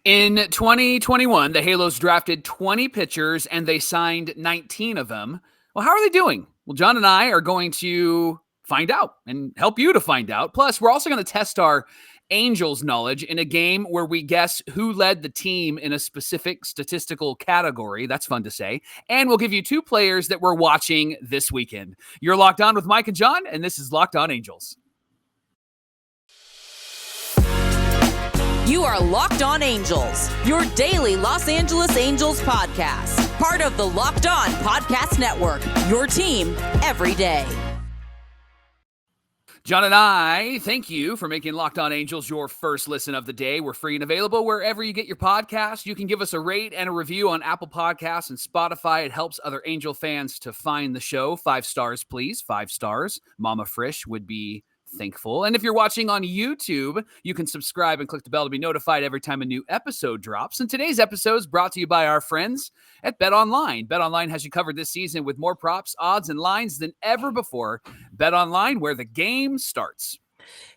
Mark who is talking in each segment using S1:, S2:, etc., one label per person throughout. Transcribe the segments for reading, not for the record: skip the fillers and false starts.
S1: In 2021, the Halos drafted 20 pitchers and they signed 19 of them. Well, how are they doing? Well, John and I are going to find out and help you to find out. Plus, we're also going to test our Angels knowledge in a game where we guess who led the team in a specific statistical category. That's fun to say. And we'll give you two players that we're watching this weekend. You're Locked On with Mike and Jon, and this is Locked On Angels.
S2: You are Locked On Angels, your daily Los Angeles Angels podcast. Part of the Locked On Podcast Network, your team every day.
S1: John and I thank you for making Locked On Angels your first listen of the day. We're free and available wherever you get your podcast. You can give us a rate and a review on Apple Podcasts and Spotify. It helps other Angel fans to find the show. 5 stars, please. 5 stars. Mama Frisch would be thankful. And if you're watching on YouTube, you can subscribe and click the bell to be notified every time a new episode drops. And today's episode is brought to you by our friends at BetOnline. BetOnline has you covered this season with more props, odds, and lines than ever before. BetOnline, where the game starts.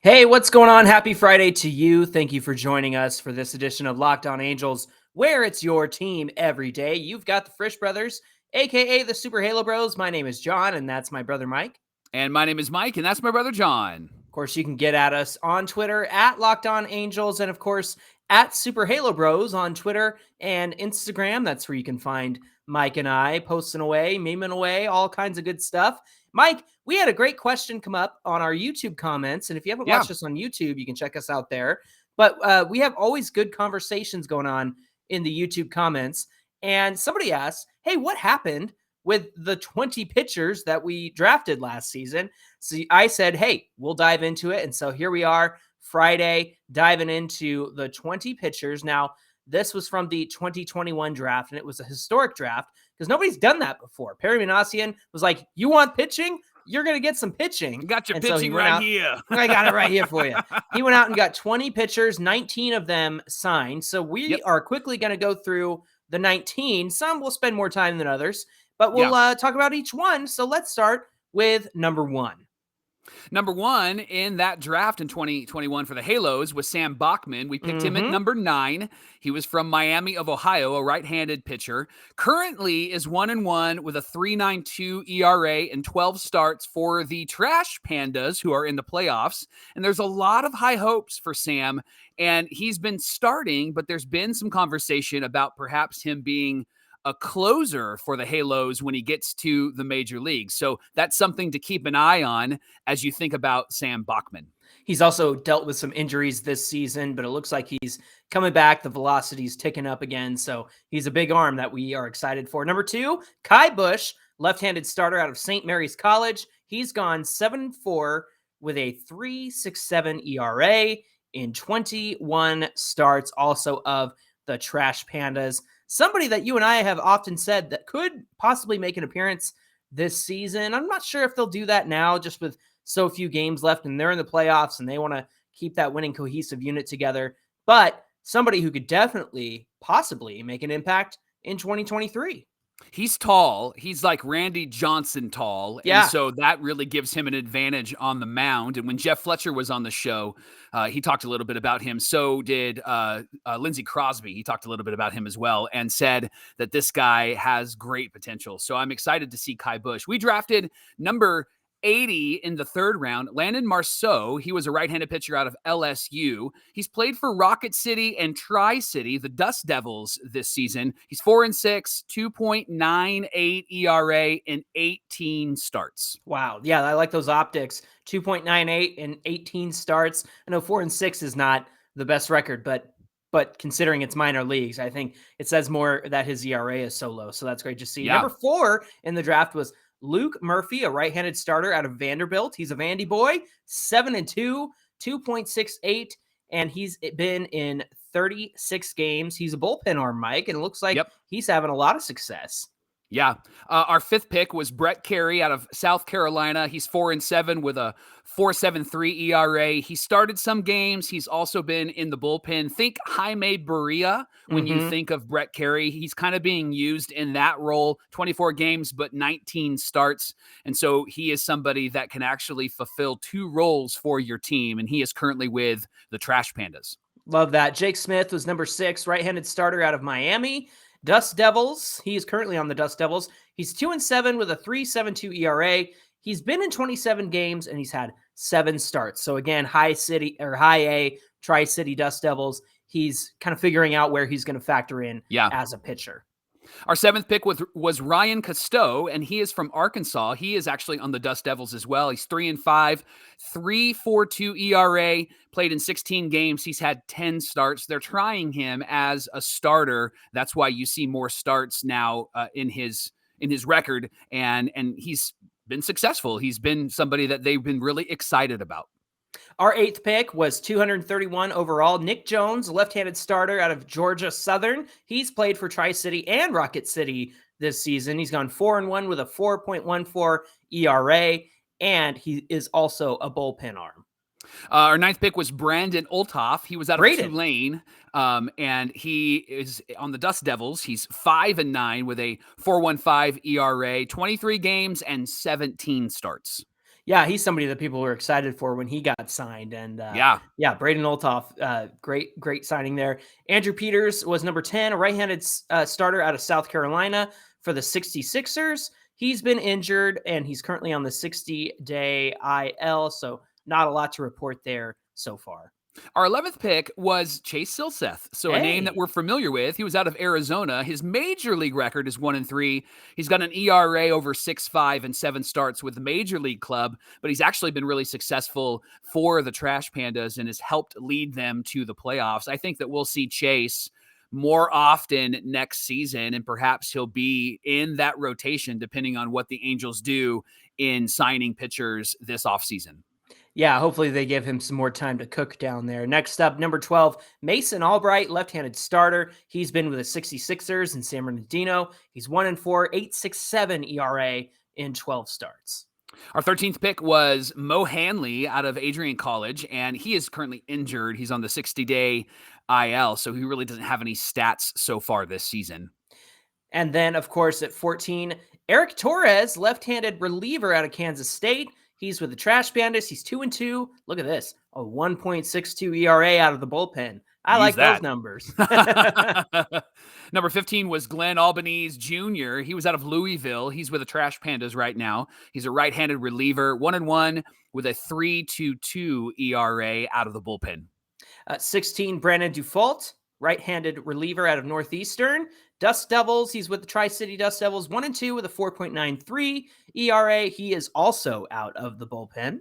S3: Hey, what's going on? Happy Friday to you. Thank you for joining us for this edition of Locked On Angels, where it's your team every day. You've got the Frisch Brothers, a.k.a. the Super Halo Bros. My name is John, and that's my brother Mike.
S1: And my name is Mike, and that's my brother John.
S3: Of course, you can get at us on Twitter at Locked On Angels, and of course, at Super Halo Bros on Twitter and Instagram. That's where you can find Mike and I posting away, memeing away, all kinds of good stuff. Mike, we had a great question come up on our YouTube comments, and if you haven't watched us on YouTube, you can check us out there. But we have always good conversations going on in the YouTube comments, and somebody asked, hey, what happened with the 20 pitchers that we drafted last season? So I said, hey, we'll dive into it. And so here we are, Friday, diving into the 20 pitchers. Now, this was from the 2021 draft, and it was a historic draft because nobody's done that before. Perry Minasian was like, you want pitching? You're going to get some pitching.
S1: Got your
S3: and
S1: pitching right here.
S3: I got it right here for you. He went out and got 20 pitchers, 19 of them signed. So we are quickly going to go through the 19. Some will spend more time than others, but we'll talk about each one. So let's start with number one.
S1: Number one in that draft in 2021 for the Halos was Sam Bachmann. We picked him at number 9. He was from Miami of Ohio, a right-handed pitcher. Currently is 1-1 with a 3.92 ERA and 12 starts for the Trash Pandas, who are in the playoffs. And there's a lot of high hopes for Sam, and he's been starting, but there's been some conversation about perhaps him being a closer for the Halos when he gets to the major leagues. So that's something to keep an eye on as you think about Sam Bachmann.
S3: He's also dealt with some injuries this season, but it looks like he's coming back. The velocity's ticking up again. So he's a big arm that we are excited for. Number 2, Kai Bush, left-handed starter out of St. Mary's College. He's gone 7-4 with a 3.67 ERA in 21 starts, also of the Trash Pandas. Somebody that you and I have often said that could possibly make an appearance this season. I'm not sure if they'll do that now, just with so few games left and they're in the playoffs and they want to keep that winning cohesive unit together. But somebody who could definitely, possibly make an impact in 2023.
S1: He's tall. He's like Randy Johnson tall.
S3: Yeah.
S1: And so that really gives him an advantage on the mound. And when Jeff Fletcher was on the show, he talked a little bit about him. So did Lindsey Crosby. He talked a little bit about him as well and said that this guy has great potential. So I'm excited to see Kai Bush. We drafted number 80 in the 3rd round. Landon Marceau, he was a right-handed pitcher out of LSU. He's played for Rocket City and Tri-City, the Dust Devils, this season. He's 4-6, 2.98 ERA in 18 starts.
S3: Wow. Yeah, I like those optics. 2.98 in 18 starts. I know 4-6 is not the best record, but considering it's minor leagues, I think it says more that his ERA is so low. So that's great to see. Yeah. Number 4 in the draft was Luke Murphy, a right-handed starter out of Vanderbilt. He's a Vandy boy, 7-2, 2.68, and he's been in 36 games. He's a bullpen arm, Mike, and it looks like he's having a lot of success.
S1: Yeah. Our 5th pick was Brett Carey out of South Carolina. He's 4-7 with a 4.73 ERA. He started some games. He's also been in the bullpen. Think Jaime Barria when you think of Brett Carey. He's kind of being used in that role. 24 games, but 19 starts. And so he is somebody that can actually fulfill 2 roles for your team. And he is currently with the Trash Pandas.
S3: Love that. Jake Smith was number 6, right-handed starter out of Miami. Dust Devils. He is currently on the Dust Devils. He's 2-7 with a 3.72 ERA. He's been in 27 games and he's had 7 starts. So again, high A Tri-City Dust Devils. He's kind of figuring out where he's going to factor in as a pitcher.
S1: Our 7th pick was Ryan Costeau, and he is from Arkansas. He is actually on the Dust Devils as well. He's 3-5, 3.42 ERA, played in 16 games. He's had 10 starts. They're trying him as a starter. That's why you see more starts now in his record, and he's been successful. He's been somebody that they've been really excited about.
S3: Our 8th pick was 231 overall. Nick Jones, left-handed starter out of Georgia Southern. He's played for Tri-City and Rocket City this season. He's gone 4-1 with a 4.14 ERA, and he is also a bullpen arm.
S1: Our 9th pick was Brandon Olthoff. He was out of Tulane, and he is on the Dust Devils. He's 5-9 with a 4.15 ERA, 23 games and 17 starts.
S3: Yeah, he's somebody that people were excited for when he got signed. And Braden Olthoff, great signing there. Andrew Peters was number 10, a right-handed starter out of South Carolina for the 66ers. He's been injured, and he's currently on the 60-day IL, so not a lot to report there so far.
S1: Our 11th pick was Chase Silseth, so a name that we're familiar with. He was out of Arizona. His major league record is 1-3. He's got an ERA over 6.5 and 7 starts with the major league club, but he's actually been really successful for the Trash Pandas and has helped lead them to the playoffs. I think that we'll see Chase more often next season, and perhaps he'll be in that rotation depending on what the Angels do in signing pitchers this offseason.
S3: Yeah, hopefully they give him some more time to cook down there. Next up, number 12, Mason Albright, left-handed starter. He's been with the 66ers in San Bernardino. He's 1-4, 8.67 ERA in 12 starts.
S1: Our 13th pick was Mo Hanley out of Adrian College, and he is currently injured. He's on the 60-day IL, so he really doesn't have any stats so far this season.
S3: And then, of course, at 14, Eric Torres, left-handed reliever out of Kansas State. He's with the Trash Pandas. He's 2-2. Look at this, a 1.62 ERA out of the bullpen. I like those numbers.
S1: Number 15 was Glenn Albanese Jr. He was out of Louisville. He's with the Trash Pandas right now. He's a right-handed reliever, 1-1 with a 3.22 ERA out of the bullpen.
S3: 16, Brandon Dufault, right-handed reliever out of Northeastern. Dust Devils, he's with the Tri-City Dust Devils, 1-2 with a 4.93 ERA. He is also out of the bullpen.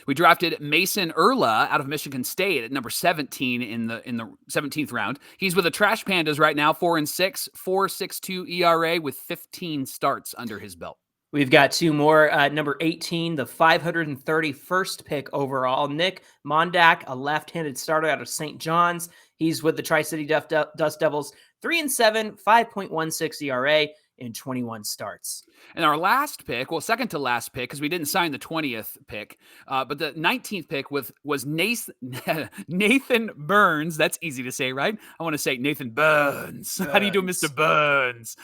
S1: We drafted Mason Erla out of Michigan State at number 17 in the 17th round. He's with the Trash Pandas right now, 4-6, 4.62 ERA with 15 starts under his belt.
S3: We've got 2 more. Number 18, the 531st pick overall, Nick Mondak, a left-handed starter out of St. John's. He's with the Tri-City Dust Devils, 3-7, 5.16 ERA in 21 starts.
S1: And our last pick, well, second to last pick, because we didn't sign the 20th pick, but the 19th pick was Nathan Burns. That's easy to say, right? I want to say Nathan Burns. How do you do, Mr. Burns?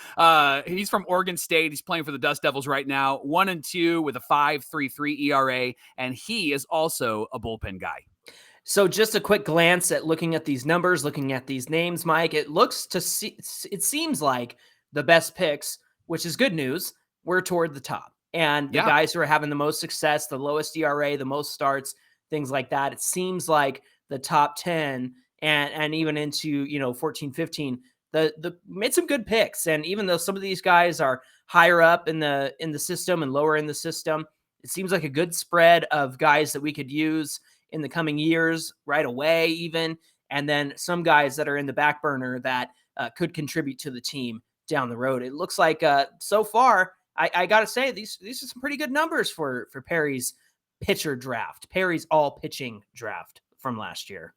S1: He's from Oregon State. He's playing for the Dust Devils right now, 1-2 with a 5.33 ERA, and he is also a bullpen guy.
S3: So just a quick glance at looking at these numbers, looking at these names, Mike, it seems like the best picks, which is good news, we're toward the top. And the guys who are having the most success, the lowest ERA, the most starts, things like that, it seems like the top 10 and even into, 14, 15, the made some good picks. And even though some of these guys are higher up in the system and lower in the system, it seems like a good spread of guys that we could use in the coming years right away even. And then some guys that are in the back burner that could contribute to the team down the road. It looks like so far, I got to say, these are some pretty good numbers for Perry's pitcher draft, Perry's all pitching draft from last year.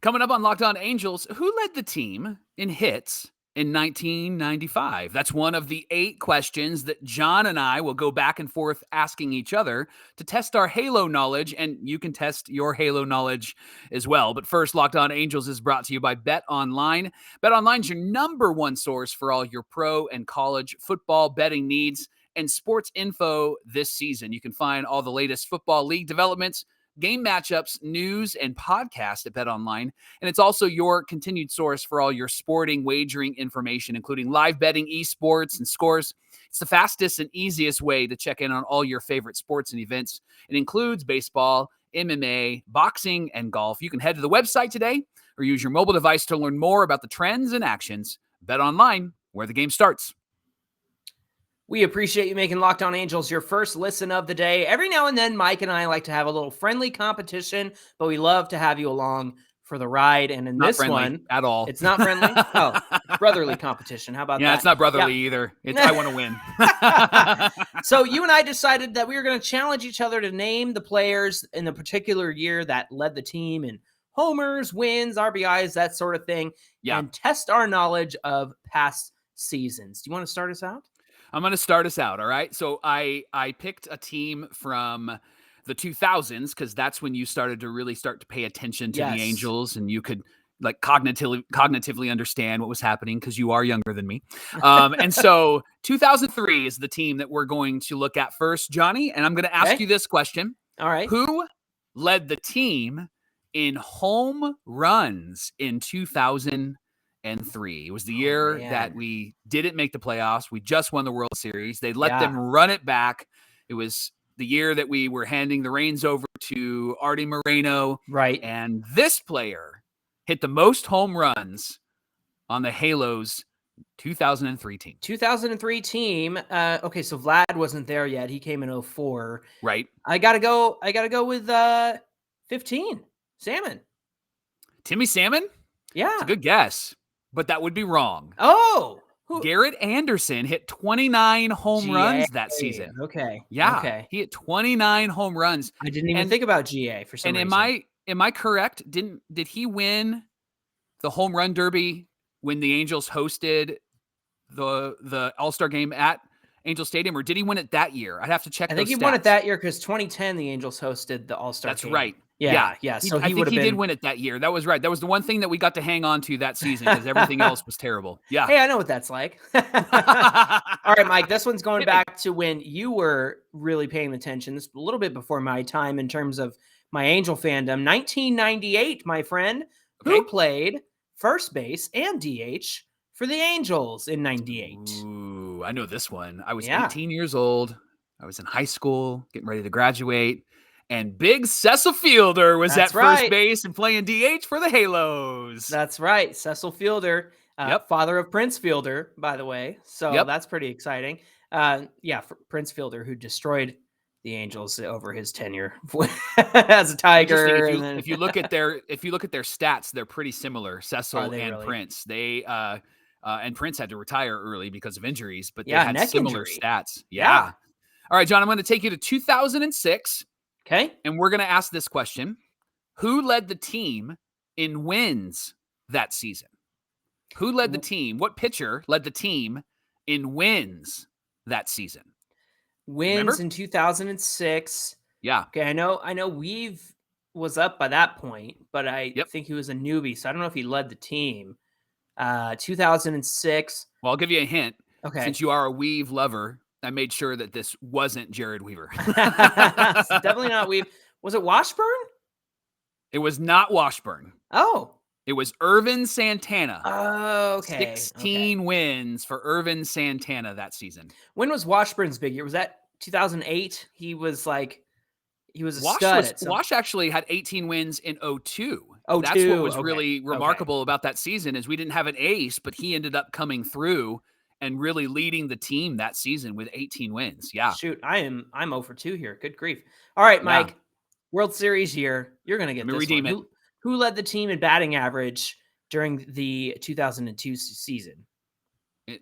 S1: Coming up on Locked On Angels, who led the team in hits in 1995? That's one of the 8 questions that John and I will go back and forth asking each other to test our Halo knowledge, and you can test your Halo knowledge as well. But first, Locked On Angels is brought to you by Bet Online. Bet Online is your number one source for all your pro and college football betting needs and sports info this season. You can find all the latest football league developments, game matchups, news, and podcast at BetOnline. And it's also your continued source for all your sporting wagering information, including live betting, esports, and scores. It's the fastest and easiest way to check in on all your favorite sports and events. It includes baseball, MMA, boxing, and golf. You can head to the website today or use your mobile device to learn more about the trends and actions. BetOnline, where the game starts.
S3: We appreciate you making Locked On Angels your first listen of the day. Every now and then, Mike and I like to have a little friendly competition, but we love to have you along for the ride. And in
S1: Not
S3: this
S1: friendly
S3: one,
S1: at all.
S3: It's not friendly. Oh, brotherly competition. How about that?
S1: Yeah, it's not brotherly either. I want to win.
S3: So you and I decided that we were going to challenge each other to name the players in the particular year that led the team in homers, wins, RBIs, that sort of thing, and test our knowledge of past seasons. Do you want to start us out?
S1: I'm going to start us out, all right? So I picked a team from the 2000s because that's when you started to really start to pay attention to the Angels, and you could like cognitively understand what was happening because you are younger than me. And so 2003 is the team that we're going to look at first, Johnny, and I'm going to ask you this question.
S3: All right.
S1: Who led the team in home runs in 2003? It was the year that we didn't make the playoffs. We just won the World Series. They let them run it back. It was the year that we were handing the reins over to Artie Moreno.
S3: Right.
S1: And this player hit the most home runs on the Halos 2003 team.
S3: 2003 team. Okay, so Vlad wasn't there yet. He came in 2004.
S1: Right.
S3: I gotta go with 15. Salmon.
S1: Timmy Salmon?
S3: Yeah.
S1: It's a good guess, but that would be wrong.
S3: Oh.
S1: Garrett Anderson hit 29 home runs that season.
S3: Okay.
S1: Yeah.
S3: Okay.
S1: He hit 29 home runs.
S3: I didn't even think about GA for some reason.
S1: Am I correct? Did he win the home run derby when the Angels hosted the All-Star game at Angel Stadium, or did he win it that year? I'd have to check.
S3: I think he won it that year because 2010 the Angels hosted the All-Star game.
S1: That's right.
S3: Yeah. So
S1: I think he did win it that year. That was right. That was the one thing that we got to hang on to that season because everything else was terrible. Yeah.
S3: Hey, I know what that's like. All right, Mike, this one's going back to when you were really paying attention. This is a little bit before my time in terms of my Angel fandom. 1998, my friend, who played first base and DH for the Angels in 98.
S1: Ooh, I know this one. I was 18 years old. I was in high school, getting ready to graduate. And big Cecil Fielder was at first base and playing DH for the Halos.
S3: That's right. Cecil Fielder, father of Prince Fielder, by the way. So that's pretty exciting. Prince Fielder, who destroyed the Angels over his tenure as a Tiger.
S1: If you look at their stats, they're pretty similar. Cecil and Prince. They and Prince had to retire early because of injuries, but they had similar stats. Yeah. All right, John, I'm going to take you to 2006.
S3: Okay.
S1: And we're going to ask this question. Who led the team in wins that season? Who led the team? What pitcher led the team in wins that season?
S3: Wins in 2006.
S1: Yeah.
S3: Okay, I know Weave was up by that point, but I think he was a newbie, so I don't know if he led the team. 2006.
S1: Well, I'll give you a hint.
S3: Okay.
S1: Since you are a Weave lover, I made sure that this wasn't Jared Weaver.
S3: Definitely not Weave. Was it Washburn?
S1: It was not Washburn.
S3: Oh.
S1: It was Irvin Santana.
S3: Oh, okay.
S1: 16 wins for Irvin Santana that season.
S3: When was Washburn's big year? Was that 2008? He was a
S1: stud.
S3: stud.
S1: Wash actually had 18 wins in 2002. That's what was really remarkable about that season is we didn't have an ace, but he ended up coming through and really leading the team that season with 18 wins. Yeah.
S3: Shoot, I'm 0 for 2 here. Good grief. All right, Mike. World Series year. You're going to get this
S1: redeem
S3: one.
S1: it.
S3: Who led the team in batting average during the 2002 season?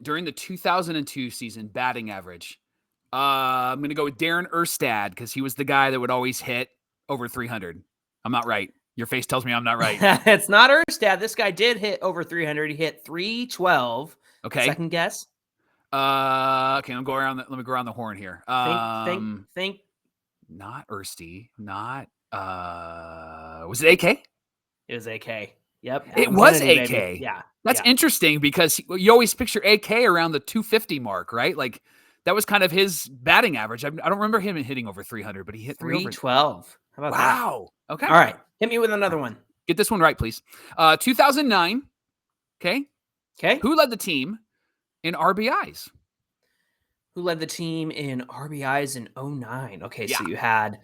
S1: During the 2002 season, batting average. I'm going to go with Darren Erstad because he was the guy that would always hit over 300. I'm not right. Your face tells me I'm not right.
S3: It's not Erstad. This guy did hit over 300. He hit 312.
S1: Okay.
S3: Second guess.
S1: Okay, let me go around the horn here.
S3: Think.
S1: Not Ersty. Not. Was it AK?
S3: It was AK. Yep.
S1: It was AK.
S3: Baby. Yeah.
S1: That's interesting because you always picture AK around the 250 mark, right? Like that was kind of his batting average. I don't remember him hitting over 300, but he hit
S3: 312. How about that?
S1: Wow. Okay.
S3: All right. Hit me with another one.
S1: Get this one right, please. 2009. Okay.
S3: Okay.
S1: Who led the team in RBIs?
S3: Who led the team in RBIs in 09? Okay,
S1: Yeah.
S3: so you had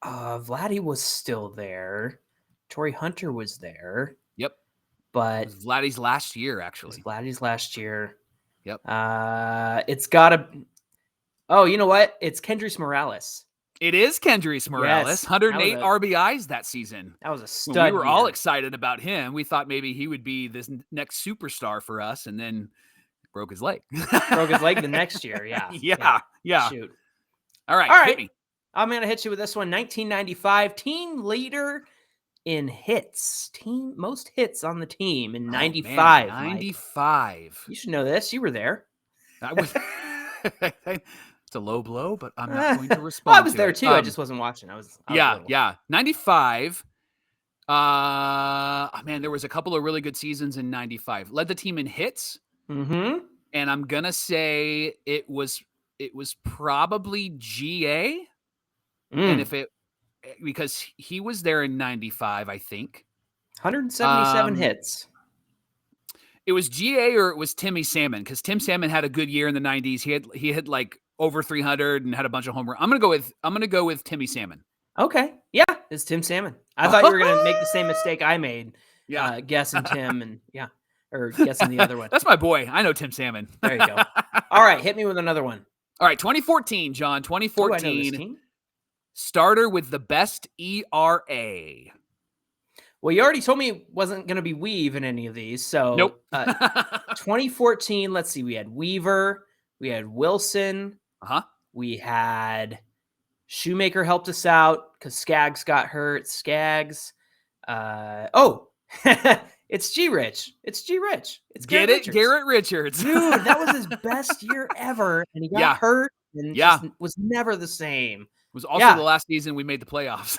S3: Vladdy was still there. Torrey Hunter was there.
S1: Yep.
S3: But
S1: It was Vladdy's last year, actually.
S3: it was Vladdy's last year.
S1: Yep.
S3: It's got to. Oh, you know what? It's Kendrys Morales.
S1: It is Kendrys Morales.
S3: Yes,
S1: 108 RBIs that season.
S3: That was a
S1: When
S3: stud.
S1: we were all excited about him. We thought maybe he would be this next superstar for us, and then broke his leg.
S3: Broke his leg the next year. Yeah.
S1: Yeah.
S3: Shoot.
S1: All right.
S3: All right.
S1: Hit me.
S3: I'm going to hit you with this one. 1995 team leader in hits. Most hits on the team in 95.
S1: 95.
S3: Mike. You should know this. You were there.
S1: I was. It's a low blow, but I'm not going to respond.
S3: Well, I was
S1: to
S3: there
S1: it.
S3: too. I just wasn't watching. I was little.
S1: 95. Man, there was a couple of really good seasons in 95. Led the team in hits.
S3: Mm-hmm.
S1: And I'm gonna say it was probably GA. And if it, because he was there in 95, I think
S3: 177 hits.
S1: It was GA or it was Timmy Salmon, because Tim Salmon had a good year in the 90s. He had like over 300 and had a bunch of home runs. I'm gonna go with Timmy Salmon.
S3: Okay, yeah, it's Tim Salmon. I thought you were gonna make the same mistake I made.
S1: Yeah,
S3: guessing Tim and or guessing the other one.
S1: That's my boy. I know Tim Salmon.
S3: There you go. All right, hit me with another one.
S1: All right, 2014, John. 2014 starter with the best ERA.
S3: Well, you already told me it wasn't going to be Weave in any of these. So,
S1: nope.
S3: 2014, let's see. We had Weaver. We had Wilson. We had Shoemaker helped us out because Skaggs got hurt. Skaggs. It's G-Rich. It's G-Rich. It's Garrett Richards.
S1: Garrett Richards.
S3: Dude, that was his best year ever. And he got hurt and just was never the same.
S1: It was also the last season we made the playoffs.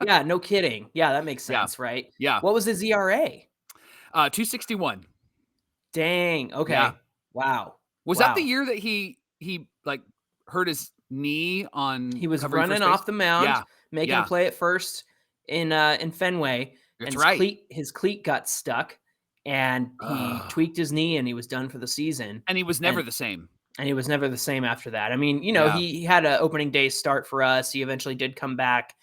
S3: Yeah, no kidding. Yeah, that makes sense, right?
S1: Yeah.
S3: What was his ERA?
S1: 261.
S3: Dang. Okay.
S1: Yeah.
S3: Wow.
S1: Was that the year that he like hurt his knee on?
S3: He was running off the mound, making a play at first in Fenway.
S1: That's
S3: and
S1: right.
S3: His cleat got stuck, and he tweaked his knee, and he was done for the season.
S1: And he was never the same.
S3: And he was never the same after that. I mean, he had an opening day start for us. He eventually did come back.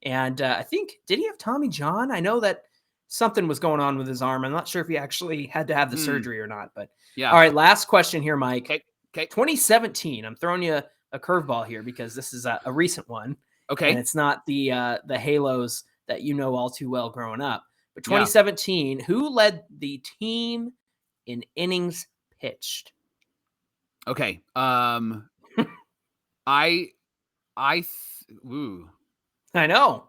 S3: And I think, did he have Tommy John? I know that something was going on with his arm. I'm not sure if he actually had to have the surgery or not. But yeah. All right, last question here, Mike.
S1: Okay.
S3: 2017. I'm throwing you a curveball here because this is a recent one.
S1: Okay.
S3: And it's not the Halos that you know all too well growing up. But 2017, who led the team in innings pitched?
S1: Okay.
S3: I know.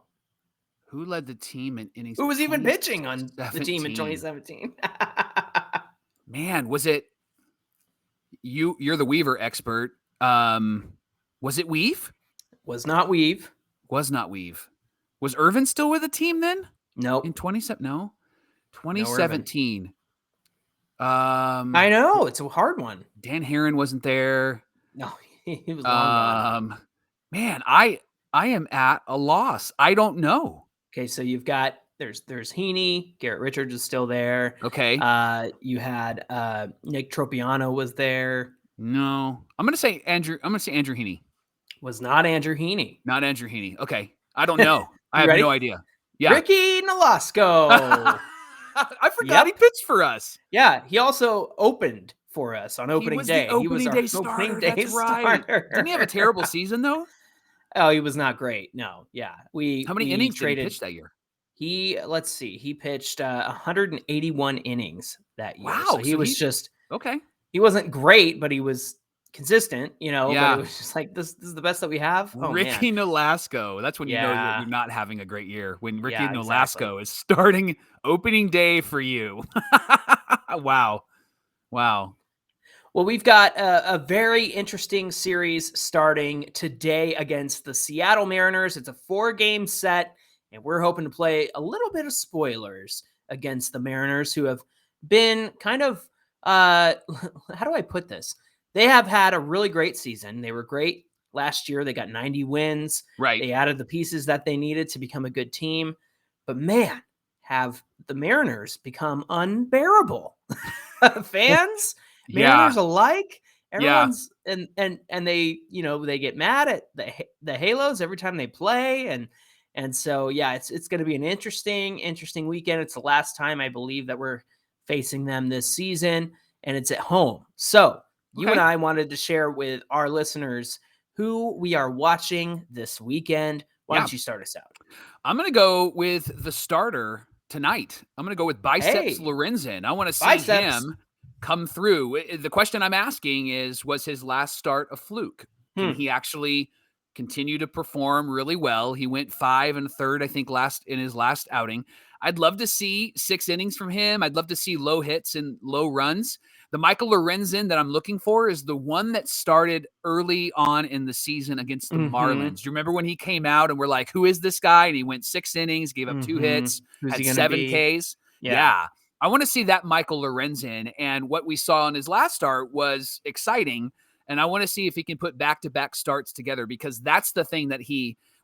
S1: Who led the team in innings?
S3: Who was even pitching on the team in 2017?
S1: Man, was it you? You're the Weaver expert. Was it Weave?
S3: Was not Weave.
S1: Was not Weave. Was Irvin still with the team then?
S3: No.
S1: In 2017.
S3: I know. It's a hard one.
S1: Dan Herron wasn't there.
S3: No, he was long gone.
S1: Man, I am at a loss. I don't know.
S3: Okay, so you've got there's Heaney, Garrett Richards is still there.
S1: Okay.
S3: You had Nick Tropiano was there.
S1: No. I'm gonna say Andrew Heaney.
S3: Was not Andrew Heaney.
S1: Not Andrew Heaney. Okay. I don't know. I have no idea. Yeah.
S3: Ricky Nolasco.
S1: I forgot he pitched for us.
S3: Yeah, he also opened for us on opening day.
S1: He was our opening day starter. Didn't he have a terrible season though?
S3: Oh, he was not great. No, yeah.
S1: How many innings did he pitch that year?
S3: Let's see. He pitched 181 innings that year.
S1: Wow.
S3: So he was just
S1: okay.
S3: He wasn't great, but he was consistent,
S1: Yeah.
S3: But it was just like this is the best that we have. Oh,
S1: Ricky Nolasco. That's when you know you're not having a great year. When Ricky Nolasco is starting opening day for you. Wow.
S3: Well, we've got a very interesting series starting today against the Seattle Mariners. It's a 4-game set, and we're hoping to play a little bit of spoilers against the Mariners, who have been kind of, how do I put this? they have had a really great season. They were great last year. They got 90 wins.
S1: Right.
S3: They added the pieces that they needed to become a good team. But man, have the Mariners become unbearable. Fans,
S1: Yeah.
S3: Mariners alike,
S1: Yeah.
S3: everyone's and they, they get mad at the Halos every time they play, and so yeah, it's going to be an interesting weekend. It's the last time I believe that we're facing them this season, and it's at home. So you and
S1: Okay.
S3: I wanted to share with our listeners who we are watching this weekend. Why
S1: Yeah.
S3: don't you start us out?
S1: I'm going to go with the starter tonight. I'm going to go with Biceps
S3: Hey.
S1: Lorenzen. I want to see
S3: Biceps.
S1: him come through. The question I'm asking is, was his last start a fluke? Can he actually continue to perform really well? He went 5 1/3, I think, in his last outing. I'd love to see 6 innings from him. I'd love to see low hits and low runs. The Michael Lorenzen that I'm looking for is the one that started early on in the season against the Marlins. Do you remember when he came out and we're like, who is this guy? And he went 6 innings, gave up 2 hits,
S3: Who's
S1: had
S3: he gonna
S1: 7
S3: be?
S1: Ks. Yeah. I want to see that Michael Lorenzen. And what we saw in his last start was exciting. And I want to see if he can put back-to-back starts together, because that's the thing that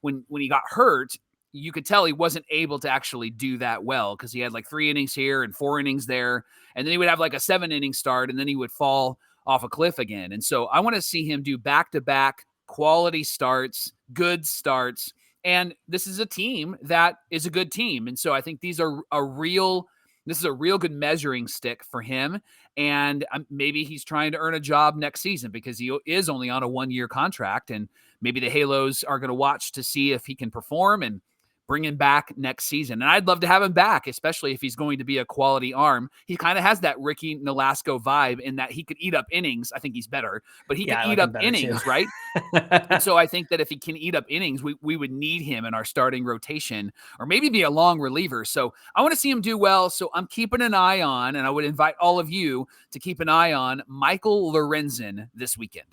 S1: when he got hurt, you could tell he wasn't able to actually do that well, because he had like 3 innings here and 4 innings there. And then he would have like a 7-inning start, and then he would fall off a cliff again. And so I want to see him do back-to-back quality starts, good starts. And this is a team that is a good team. And so I think this is a real good measuring stick for him. And maybe he's trying to earn a job next season, because he is only on a 1-year contract. And maybe the Halos are going to watch to see if he can perform and bring him back next season. And I'd love to have him back, especially if he's going to be a quality arm. He kind of has that Ricky Nolasco vibe in that he could eat up innings. I think he's better, but he can eat up innings, right? And so I think that if he can eat up innings, we would need him in our starting rotation, or maybe be a long reliever. So I want to see him do well. So I'm keeping an eye on, and I would invite all of you to keep an eye on Michael Lorenzen this weekend.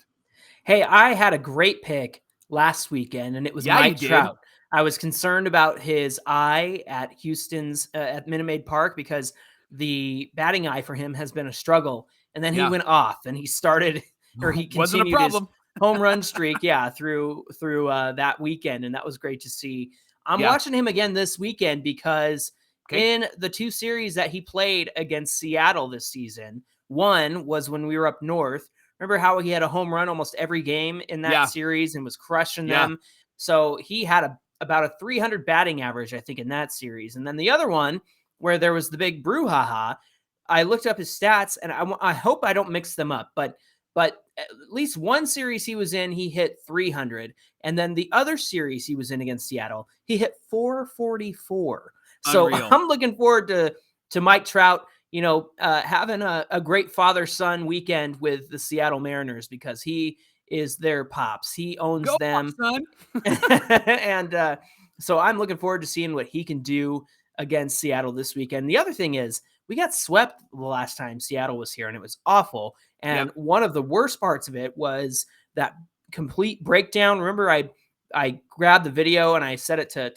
S3: Hey, I had a great pick last weekend, and it was Mike Trout. I was concerned about his eye at Houston's at Minute Maid Park, because the batting eye for him has been a struggle. And then he went off, and he started, or he continued his home run streak, through that weekend, and that was great to see. I'm watching him again this weekend, because in the 2 series that he played against Seattle this season, one was when we were up north. Remember how he had a home run almost every game in that series and was crushing them? So he had about a 300 batting average, I think, in that series. And then the other one, where there was the big brouhaha, I looked up his stats, and I hope I don't mix them up, but at least one series he was in, he hit 300. And then the other series he was in against Seattle, he hit 444. So I'm looking forward to Mike Trout, having a great father-son weekend with the Seattle Mariners, because he is their pops. He owns them. And so I'm looking forward to seeing what he can do against Seattle this weekend. The other thing is, we got swept the last time Seattle was here, and it was awful. And one of the worst parts of it was that complete breakdown. Remember, I grabbed the video and I set it to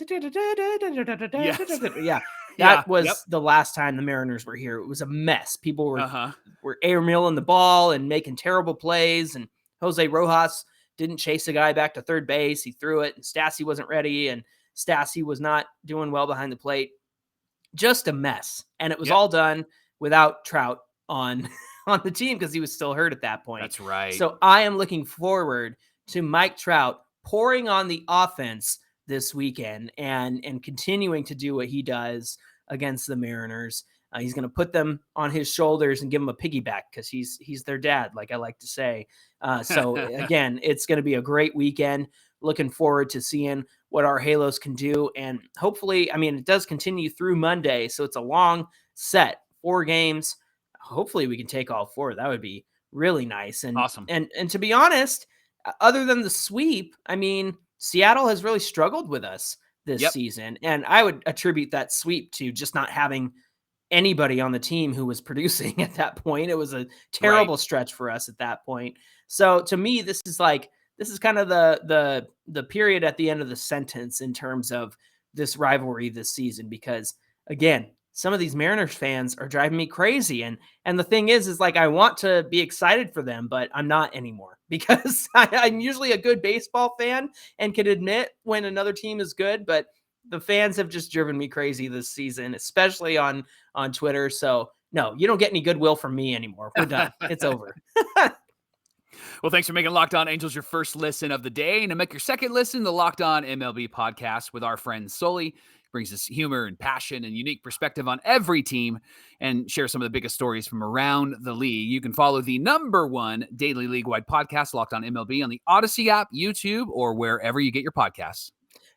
S3: that was the last time the Mariners were here. It was a mess. People were airmailing the ball and making terrible plays, and Jose Rojas didn't chase a guy back to third base. He threw it, and Stassi wasn't ready, and Stassi was not doing well behind the plate. Just a mess. And it was all done without Trout on the team, because he was still hurt at that point.
S1: That's right.
S3: So I am looking forward to Mike Trout pouring on the offense this weekend and continuing to do what he does against the Mariners. He's going to put them on his shoulders and give them a piggyback, because he's their dad, like I like to say. So again, it's going to be a great weekend. Looking forward to seeing what our Halos can do. And hopefully, it does continue through Monday, so it's a long set, 4 games. Hopefully we can take all 4. That would be really nice. And
S1: awesome.
S3: And to be honest, other than the sweep, Seattle has really struggled with us this season. And I would attribute that sweep to just not having anybody on the team who was producing at that point. It was a terrible stretch for us at that point. So to me, this is kind of the period at the end of the sentence in terms of this rivalry this season, because again, some of these Mariners fans are driving me crazy. And the thing is like, I want to be excited for them, but I'm not anymore because I'm usually a good baseball fan and can admit when another team is good, but the fans have just driven me crazy this season, especially on Twitter. So no, you don't get any goodwill from me anymore. We're done. It's over.
S1: Well, thanks for making Locked On Angels your first listen of the day. And to make your second listen, the Locked On MLB podcast with our friend Sully brings us humor and passion and unique perspective on every team and share some of the biggest stories from around the league. You can follow the #1 daily league-wide podcast, Locked On MLB, on the Odyssey app, YouTube, or wherever you get your podcasts.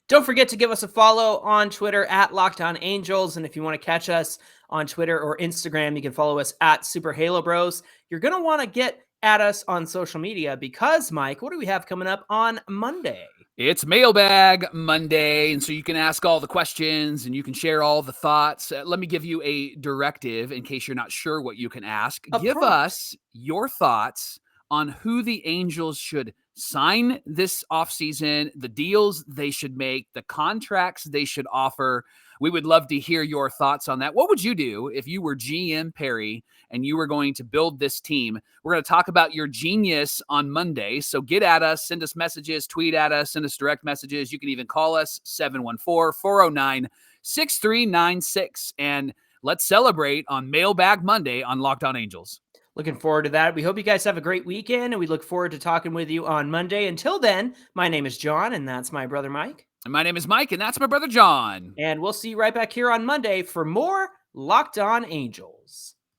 S3: Don't forget to give us a follow on Twitter at Locked On Angels. And if you want to catch us on Twitter or Instagram, you can follow us at Super Halo Bros. You're going to want to get at us on social media because, Mike, what do we have coming up on Monday?
S1: It's Mailbag Monday, and so you can ask all the questions and you can share all the thoughts. Let me give you a directive in case you're not sure what you can ask. Give us your thoughts on who the Angels should sign this offseason, the deals they should make, the contracts they should offer. We would love to hear your thoughts on that. What would you do if you were GM Perry and you were going to build this team? We're going to talk about your genius on Monday. So get at us, send us messages, tweet at us, send us direct messages. You can even call us 714-409-6396. And let's celebrate on Mailbag Monday on Locked On Angels.
S3: Looking forward to that. We hope you guys have a great weekend, and we look forward to talking with you on Monday. Until then, my name is John, and that's my brother Mike.
S1: And my name is Mike, and that's my brother John.
S3: And we'll see you right back here on Monday for more Locked On Angels.